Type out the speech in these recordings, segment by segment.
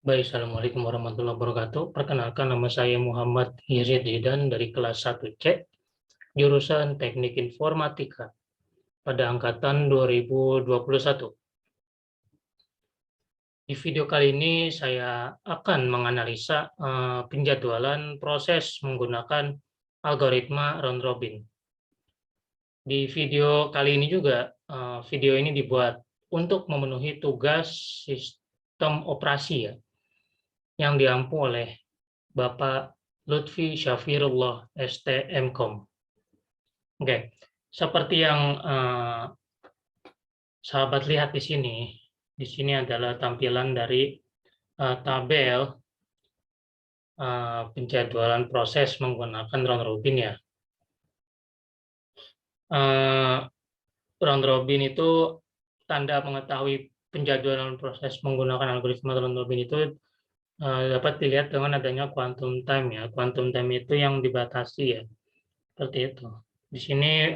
Baik, Assalamualaikum warahmatullahi wabarakatuh. Perkenalkan, nama saya Muhammad Yazid Zidan dari kelas 1C, jurusan Teknik Informatika pada angkatan 2021. Di video kali ini saya akan menganalisa penjadwalan proses menggunakan algoritma round robin. Di video kali ini juga, video ini dibuat untuk memenuhi tugas sistem operasi ya, yang diampu oleh Bapak Lutfi Syafirullah STMkom. Oke, seperti yang sahabat lihat di sini adalah tampilan dari tabel penjadwalan proses menggunakan round robin ya. Round robin itu tanda mengetahui penjadwalan proses menggunakan algoritma round robin itu dapat dilihat dengan adanya quantum time ya. Quantum time itu yang dibatasi ya, seperti itu. Di sini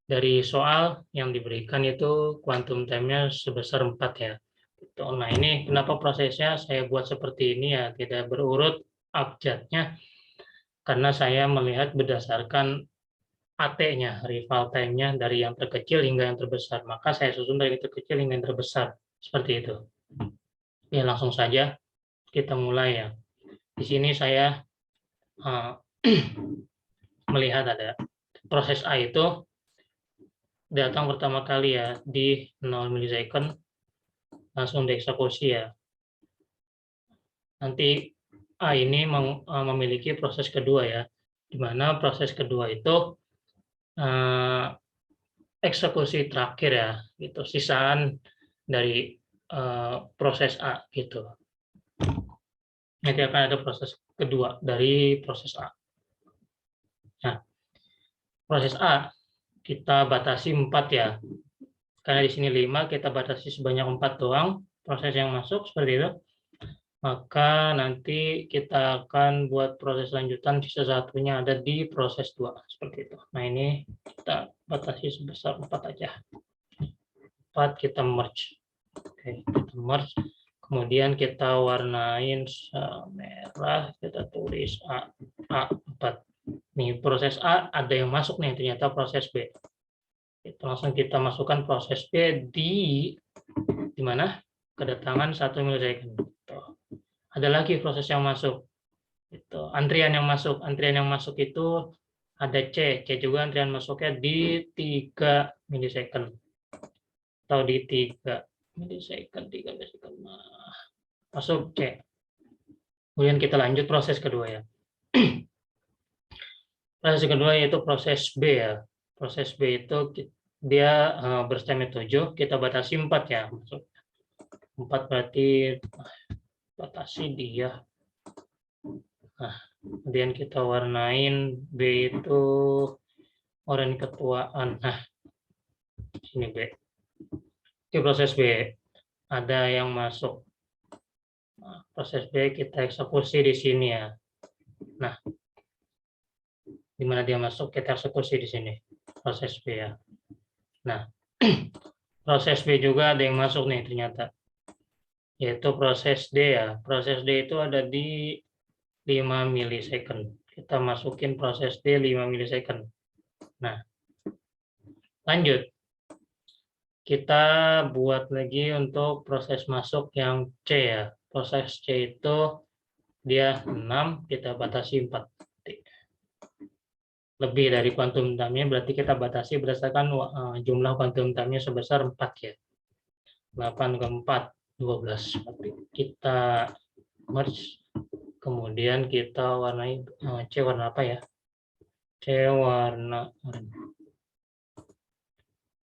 dari soal yang diberikan itu quantum time-nya sebesar 4 ya. Nah, ini kenapa prosesnya saya buat seperti ini ya, tidak berurut abjadnya, karena saya melihat berdasarkan AT-nya, rival time-nya dari yang terkecil hingga yang terbesar. Maka saya susun dari yang terkecil hingga yang terbesar, seperti itu. Ya, langsung saja kita mulai ya. Di sini saya melihat ada proses A itu datang pertama kali ya di 0 milisecond, langsung dieksekusi ya. Nanti A ini memiliki proses kedua ya, di mana proses kedua itu eksekusi terakhir ya, gitu, sisaan dari proses A gitu. Nanti akan ada proses kedua dari proses A. Nah, proses A kita batasi 4 ya, karena di sini 5, kita batasi sebanyak 4 doang proses yang masuk, seperti itu. Maka nanti kita akan buat proses lanjutan, sisa satunya ada di proses 2, seperti itu. Nah, ini kita batasi sebesar 4 aja. 4 kita merge. Oke, kita merge. Kemudian kita warnain merah, kita tulis A4. Nih, proses A ada yang masuk nih, ternyata proses B. Itu langsung kita masukkan proses B di mana? Kedatangan 1 milisecond. Ada lagi proses yang masuk. Itu antrian yang masuk itu ada C juga antrian masuknya di 3 milisecond atau di 3 milisecond. Nah, masuk C. Kemudian kita lanjut proses kedua ya. Proses kedua yaitu proses B ya. Proses B itu dia bersemi 7, kita batasi 4 ya. Masuk 4 berarti batasi dia. Nah, kemudian kita warnain B itu oranye ketuaan. Nah, sini B. Di proses B ada yang masuk. Nah, proses B kita eksekusi di sini ya. Nah, di mana dia masuk kita eksekusi di sini. Proses B ya. Nah, proses B juga ada yang masuk nih ternyata. Yaitu proses D ya. Proses D itu ada di 5 milisecond. Kita masukin proses D 5 milisecond. Nah, lanjut. Kita buat lagi untuk proses masuk yang C ya. Proses C itu dia 6, kita batasi 4. Lebih dari quantum time-nya, berarti kita batasi berdasarkan jumlah quantum time-nya sebesar 4 ya. 8 ke 4, 12. Kita merge. Kemudian kita warnai C warna apa ya?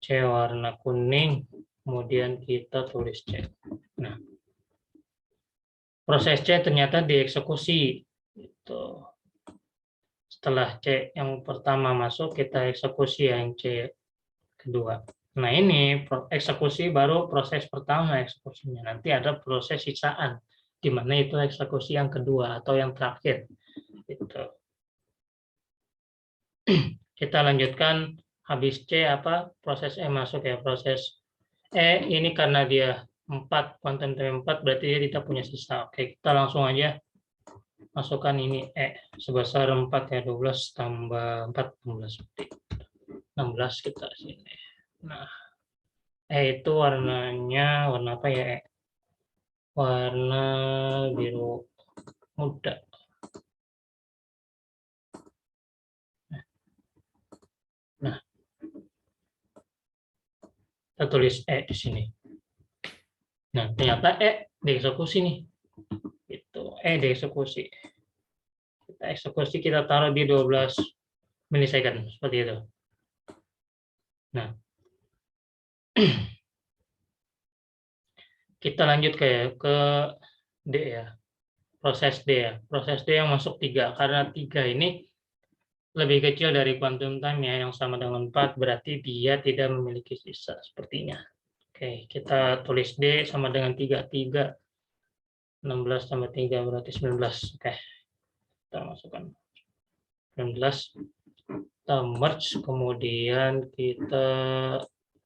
C warna kuning, kemudian kita tulis C. Nah, proses C ternyata dieksekusi. Gitu. Setelah C yang pertama masuk, kita eksekusi yang C kedua. Nah, ini eksekusi baru proses pertama eksekusinya. Nanti ada proses sisaan, di mana itu eksekusi yang kedua atau yang terakhir. Gitu. Kita lanjutkan habis C apa? Proses E masuk ya. Proses E ini karena dia 4, quantum time 4 berarti dia tidak punya sisa. Oke, kita langsung aja masukkan ini sebesar 4 ya, 12 tambah 4, 16. 16 kita sini. Nah, itu warnanya warna apa ya? Warna biru muda. Nah, kita tulis di sini. Nah, ternyata dieksekusi nih. Itu dieksekusi. Kita eksekusi, kita taruh di 12 milisecond seperti itu. Nah, kita lanjut ke D ya. Proses D ya. Proses D yang masuk 3 karena 3 ini lebih kecil dari quantum time ya, yang sama dengan 4, berarti dia tidak memiliki sisa sepertinya. Oke, kita tulis D sama dengan 3. 16 tambah 3 berarti 19. Oke, kita masukkan 19. Kita merge, kemudian kita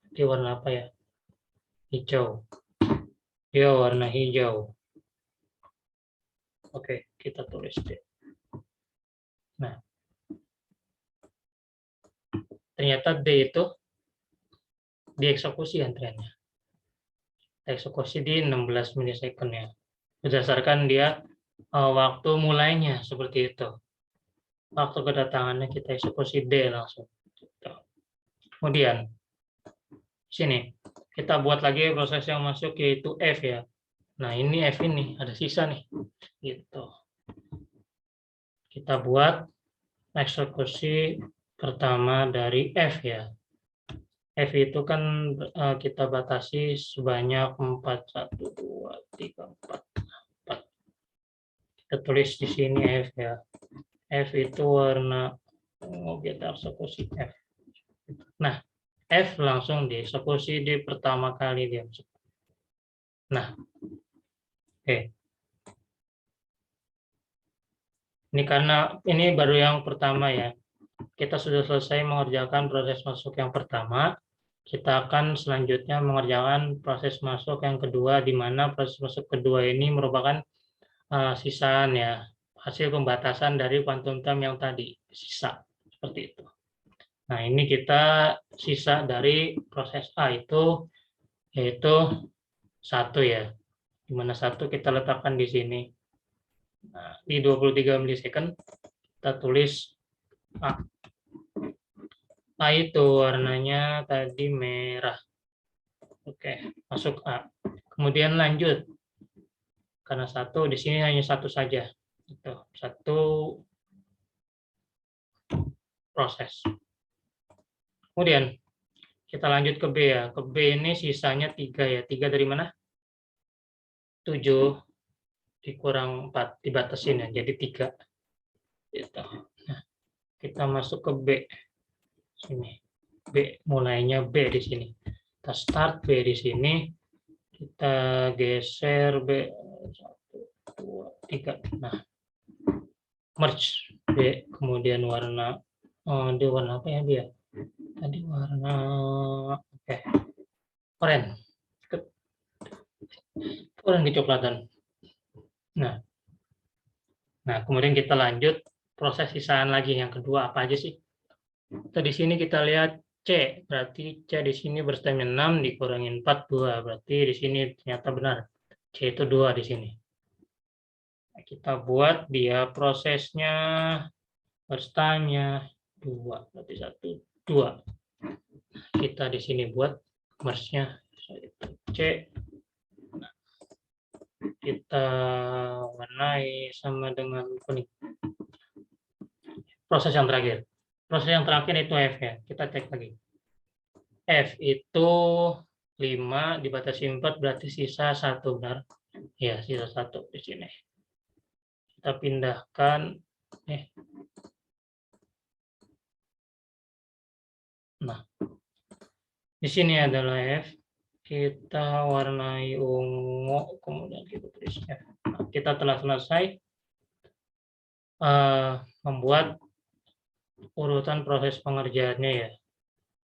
di warna apa ya? Hijau. Dia warna hijau. Oke, kita tulis D. Nah, ternyata D itu dieksekusi antriannya. Eksekusi di 16 milisecond ya. Berdasarkan dia waktu mulainya seperti itu. Waktu kedatangannya kita eksekusi D langsung. Kemudian sini kita buat lagi proses yang masuk yaitu F ya. Nah, ini F ini ada sisa nih. Gitu. Kita buat eksekusi pertama dari F ya. F itu kan kita batasi sebanyak 4, 1, 2, 3, 4. Kita tulis di sini F ya. F itu warna, kita eksekusi F. Nah, F langsung dieksekusi di pertama kali dia. Nah, oke. Ini karena ini baru yang pertama ya. Kita sudah selesai mengerjakan proses masuk yang pertama. Kita akan selanjutnya mengerjakan proses masuk yang kedua, di mana proses masuk kedua ini merupakan sisaan ya, hasil pembatasan dari quantum time yang tadi, sisa seperti itu. Nah, ini kita sisa dari proses A itu yaitu 1 ya, di mana 1 kita letakkan di sini. Nah, di 23 milisecond kita tulis A. A itu warnanya tadi merah. Oke, masuk A. Kemudian lanjut. Karena 1 di sini hanya 1 saja. Itu 1 proses. Kemudian kita lanjut ke B ya. Ke B ini sisanya 3 ya. 3 dari mana? 7 dikurang 4, dibatasin ya. Jadi 3. Gitu. Nah, kita masuk ke B. Sini. B, mulainya B di sini. Kita start B di sini. Kita geser B. 1, 2, 3. Nah, merge B. Kemudian warna, dia warna apa ya dia? Tadi warna, oke, oranye. Oranye kecoklatan. Nah, kemudian kita lanjut proses sisaan lagi. Yang kedua apa aja sih? Di sini kita lihat C, berarti C di sini berstamina 6 dikurangin 4, 2. Berarti di sini ternyata benar. C itu 2 di sini. Nah, kita buat dia prosesnya berstamina 2, berarti 1, 2. Kita di sini buat merge-nya C. Nah, kita warnai sama dengan kuning. Proses yang terakhir. Proses yang terakhir itu F ya. Kita cek lagi. F itu 5 dibatasi 4 berarti sisa 1 benar. Ya, sisa 1 di sini. Kita pindahkan Nah, di sini adalah F. Kita warnai ungu, kemudian kita tulis F. Nah, kita telah selesai membuat urutan proses pengerjaannya ya.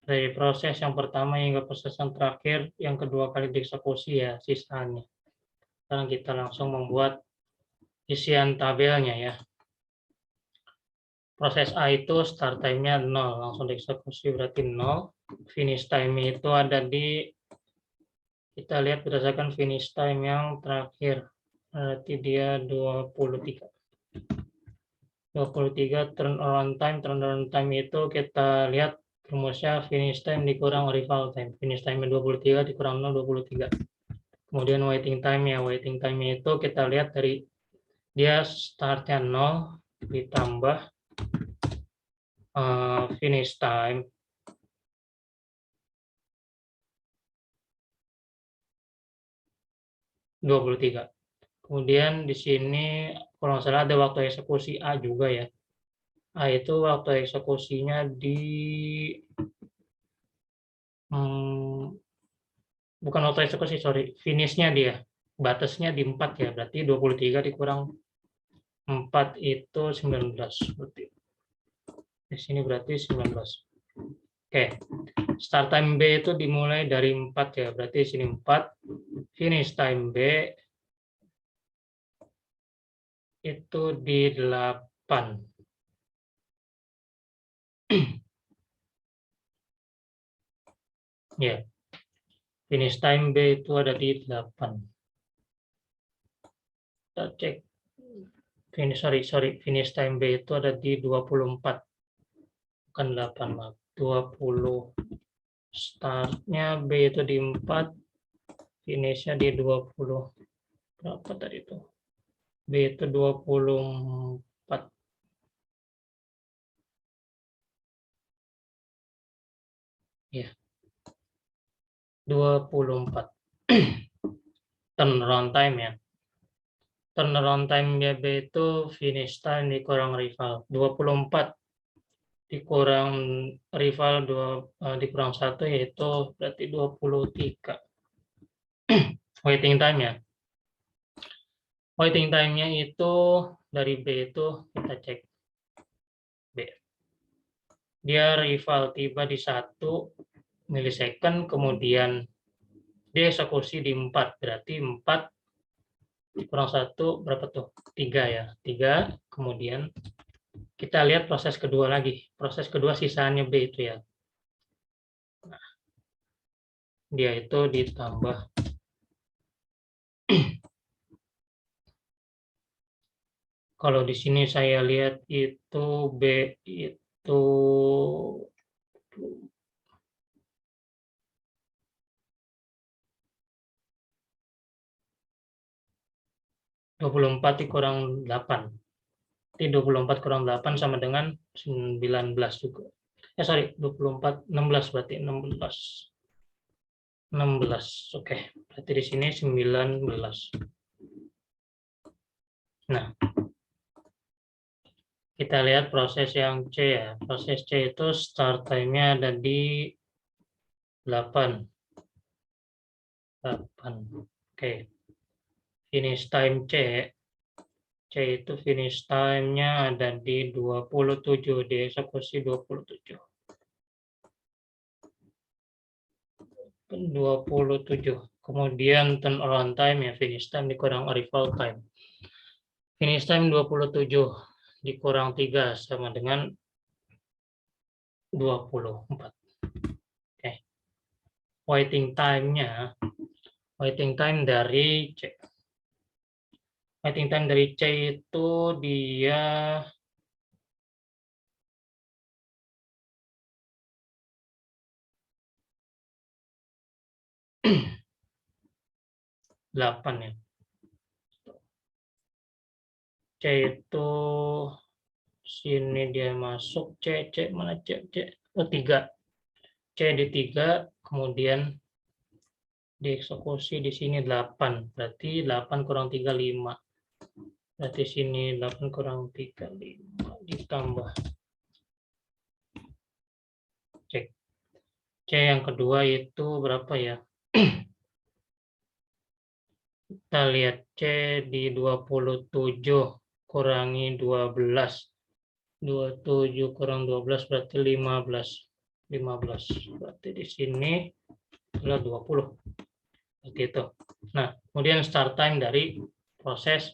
Dari proses yang pertama hingga proses yang terakhir, yang kedua kali dieksekusi ya sisanya. Sekarang kita langsung membuat isian tabelnya ya. Proses A itu start time-nya 0, langsung dieksekusi berarti 0. Finish time itu ada di, kita lihat berdasarkan finish time yang terakhir, berarti dia 23. 23 turnaround time itu kita lihat rumusnya finish time dikurang arrival time. Finish time 23 dikurang 0, 23. Kemudian waiting time ya, waiting time itu kita lihat dari dia startnya 0 ditambah finish time (23). Kemudian di sini kalau nggak salah ada waktu eksekusi A juga ya. A itu waktu eksekusinya di bukan waktu eksekusi, sorry, finishnya dia. Batasnya di 4 ya, berarti 23 dikurang 4 itu 19. Berarti di sini berarti 19. Oke, start time B itu dimulai dari 4 ya, berarti sini 4. Finish time B itu di 8. Ya, finish time B itu ada di 8. Kita cek. Finish time B itu ada di 24. Bukan 8, maaf. 20. Startnya B itu di 4, finishnya di 20. Berapa tadi itu? B itu 24. Ya, 24. Turnaround time ya. Turnaround time B itu finish time dikurang rival. 24 dikurang rival dikurang 1 yaitu berarti 23. Waiting time ya. Waiting time-nya itu dari B itu kita cek. B. Dia rival tiba di 1 milisecond, kemudian dia eksekusi di 4, berarti 4 kurang 1 berapa tuh? 3 ya. 3, kemudian kita lihat proses kedua lagi. Proses kedua sisanya B itu ya. Nah, dia itu ditambah kalau di sini saya lihat itu B itu 24 dikurang 8. Jadi 24 kurang 8 sama dengan 19 juga. 24, 16 berarti 16. 16, oke. Berarti di sini 19. Nah, kita lihat proses yang C ya. Proses C itu start time-nya ada di 8. 8. Oke. Finish time C. C itu finish time-nya ada di 27. Dieksekusi 27. 27. Kemudian turnaround time ya, finish time dikurang arrival time. Finish time 27 dikurang 3 sama dengan 24. Oke. Waiting time-nya, waiting time dari C. Waiting time dari C itu dia delapan ya. C itu sini dia masuk C mana C? Oh 3. C di 3, kemudian dieksekusi di sini 8. Berarti 8 kurang 3 5. Berarti sini 8 kurang 3 5 ditambah cek. C yang kedua itu berapa ya? Kita lihat C di 27 kurangi 12. 27 kurang 12 berarti 15. 15. Berarti di sini adalah 20. Begitu. Nah, kemudian start time dari proses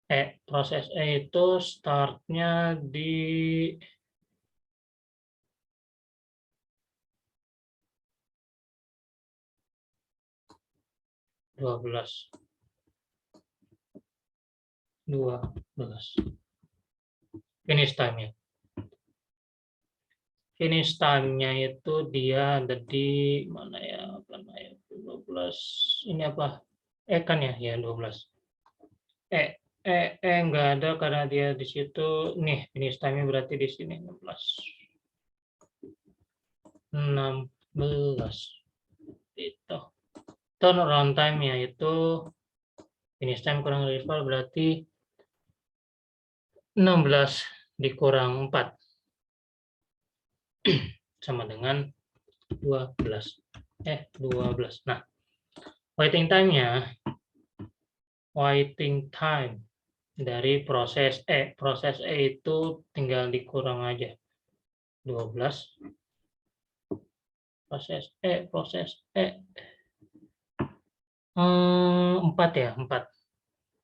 E. Proses E itu startnya di 12. Finish time-nya. Finish time-nya itu dia ada di mana ya? 12. Ini apa? Kan ya? Ya, 12. Enggak ada karena dia di situ. Nih, finish time-nya berarti di sini 16. 16. Itu. Turnaround time-nya itu finish time kurang rival berarti 16 dikurang 4 sama dengan 12. 12. Nah, waiting time-nya, waiting time dari proses E. Proses E itu tinggal dikurang aja. 12. Proses E. 4 ya, 4.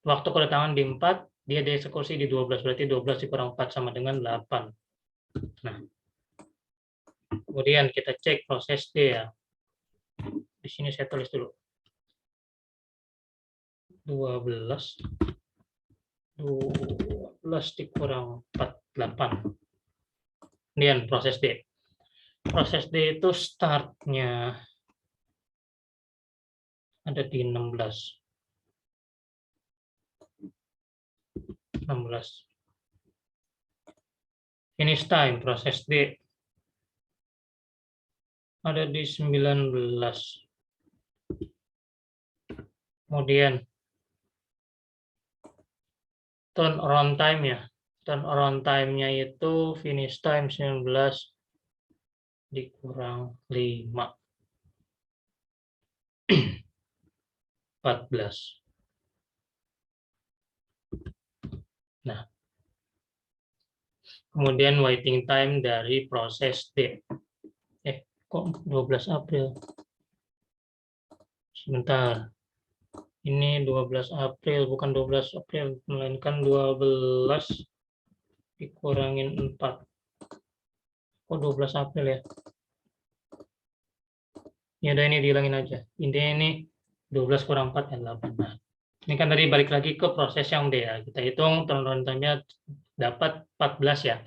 Waktu kedatangan di 4, dia dieksekusi di 12, berarti 12 dikurang 4 sama dengan 8. Nah, kemudian kita cek proses D ya. Di sini saya tulis dulu. 12 dikurang 4, 8. Kemudian proses D. Proses D itu startnya ada di 16. 16. Finish time proses D ada di 19. Kemudian turnaround time-nya. Turnaround time-nya itu finish time 19 dikurang 5. 14. Nah, kemudian waiting time dari proses D. Kok 12 April? Sebentar. Ini 12 April, bukan 12 April, melainkan 12 dikurangin 4. Kok 12 April ya? Ya udah, ini dihilangin aja. Intinya ini 12 kurang 4 ya 8. Nah, ini kan tadi balik lagi ke proses yang D ya. Kita hitung turnaround time-nya dapat 14 ya.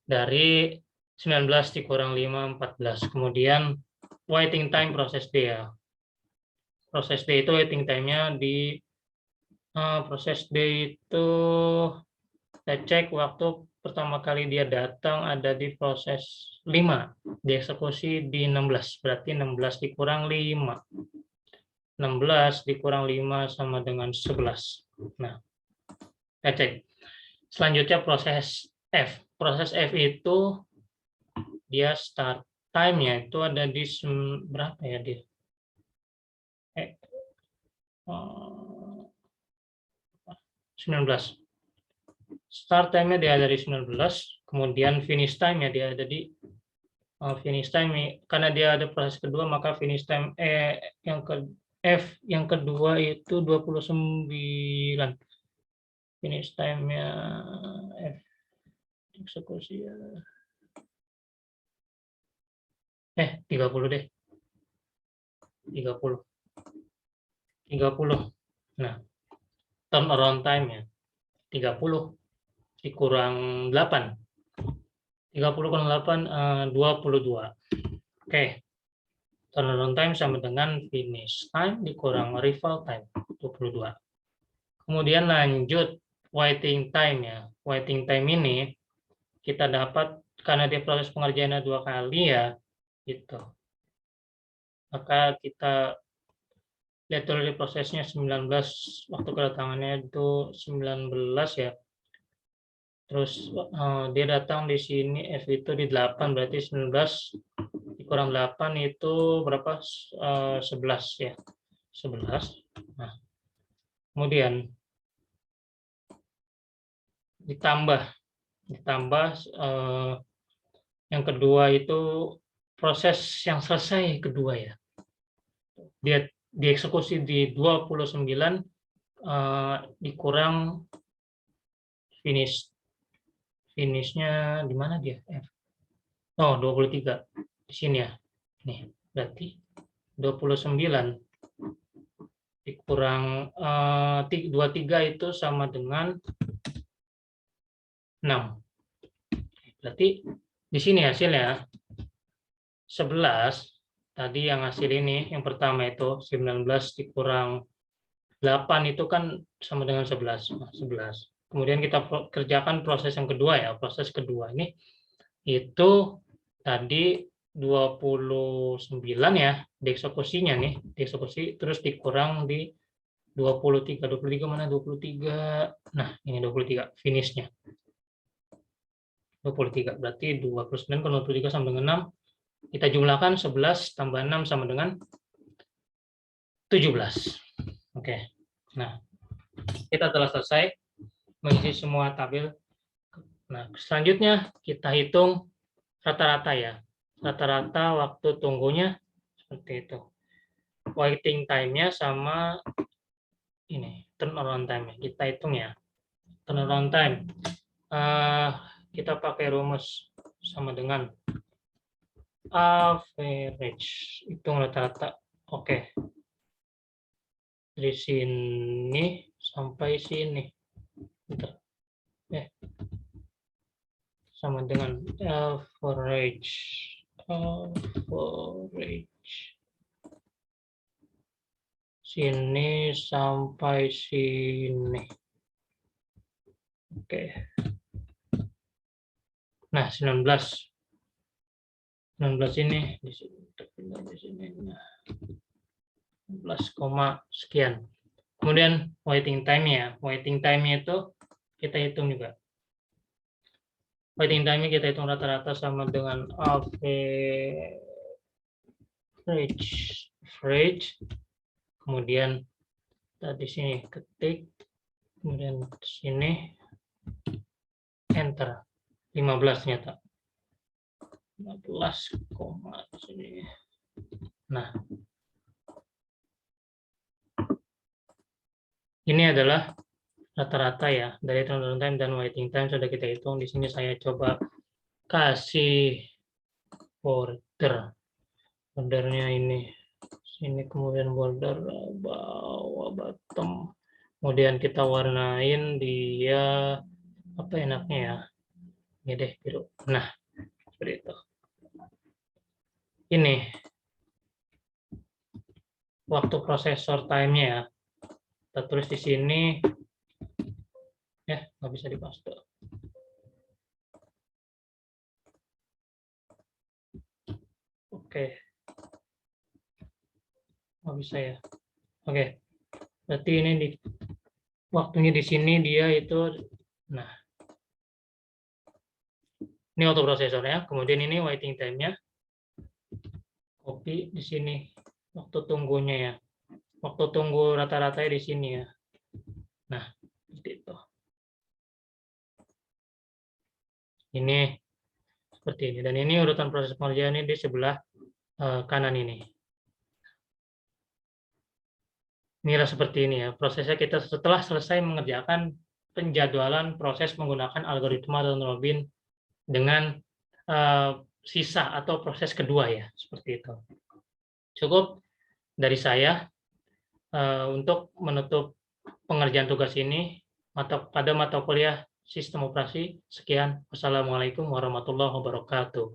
Dari 19 dikurang 5, 14. Kemudian waiting time proses D ya. Proses D itu waiting time-nya di proses D itu saya cek waktu pertama kali dia datang ada di proses 5. Dieksekusi di 16. Berarti 16 dikurang 5. 16 dikurang 5 sama dengan 11. Nah, kita cek. Selanjutnya proses F. Proses F itu dia start time-nya itu ada di berapa ya dia? 19. Start time-nya dia ada di 19, kemudian finish time-nya dia ada di finish time, karena dia ada proses kedua, maka finish time F yang kedua itu 29. Finish time-nya F eksekusi ya. 30 deh. 30. Nah, turnaround time-nya 30 dikurang 8. 30 kurang 8, 22. Oke. Turnaround time sama dengan finish time dikurang arrival time, 22. Kemudian lanjut waiting time ya. Waiting time ini kita dapat karena dia proses pengerjaannya 2 kali ya, gitu. Maka kita lihat dulu di prosesnya 19, waktu kedatangannya itu 19 ya. Terus dia datang di sini F itu di 8, berarti 19 dikurang 8 itu berapa? 11 ya. 11. Nah, kemudian ditambah Yang kedua itu proses yang selesai kedua ya. Dia dieksekusi di 29 dikurang finishnya di mana dia? Oh, 23 di sini ya. Nih, berarti 29 dikurang 23 itu sama dengan 6. Berarti di sini hasilnya 11. Tadi yang hasil ini, yang pertama itu 19 dikurang 8 itu kan sama dengan 11. 11. Kemudian kita kerjakan proses yang kedua ya. Proses kedua ini itu tadi 29 ya, dieksekusinya nih, dieksekusi terus dikurang di 23. 23 mana? 23. Nah, ini 23 finishnya. 23 berarti 29 kalau 23 sama dengan 6. Kita jumlahkan 11 tambah 6 sama dengan 17. Oke. Nah, kita telah selesai mengisi semua tabel. Nah, selanjutnya kita hitung rata-rata ya. Rata-rata waktu tunggunya seperti itu. Waiting time-nya sama ini, turnaround time. Kita hitung ya. Turnaround time. Kita pakai rumus sama dengan average, hitung rata-rata. Oke. Dari sini sampai sini. Bentar. Sama dengan average. Sini sampai sini. Oke. Nah, 19 ini di sini. 19, sekian. Kemudian waiting time-nya. Waiting time-nya itu kita hitung juga. Waiting time-nya kita hitung rata-rata sama dengan average. Kemudian di sini ketik, kemudian di sini enter. 15 nyata. 15, sini. Nah, ini adalah rata-rata ya dari turnaround time dan waiting time sudah kita hitung. Di sini saya coba kasih bordernya ini. Sini kemudian border bawah bottom. Kemudian kita warnain dia apa enaknya ya. Ini deh biru. Nah, seperti itu. Ini waktu prosesor time-nya ya. Kita tulis di sini. Ya, nggak bisa dipaste. Oke. Nggak bisa ya. Oke. Berarti ini waktunya di sini dia itu, nah. Ini autoprosesornya, kemudian ini waiting time-nya. Copy di sini waktu tunggunya ya. Waktu tunggu rata-rata di sini ya. Nah, seperti itu. Ini seperti ini. Dan ini urutan proses pengerjaan ini di sebelah kanan ini. Inilah seperti ini ya. Prosesnya kita setelah selesai mengerjakan penjadwalan proses menggunakan algoritma round robin dengan sisa atau proses kedua ya, seperti itu. Cukup dari saya untuk menutup pengerjaan tugas ini pada mata kuliah sistem operasi. Sekian. Wassalamualaikum warahmatullahi wabarakatuh.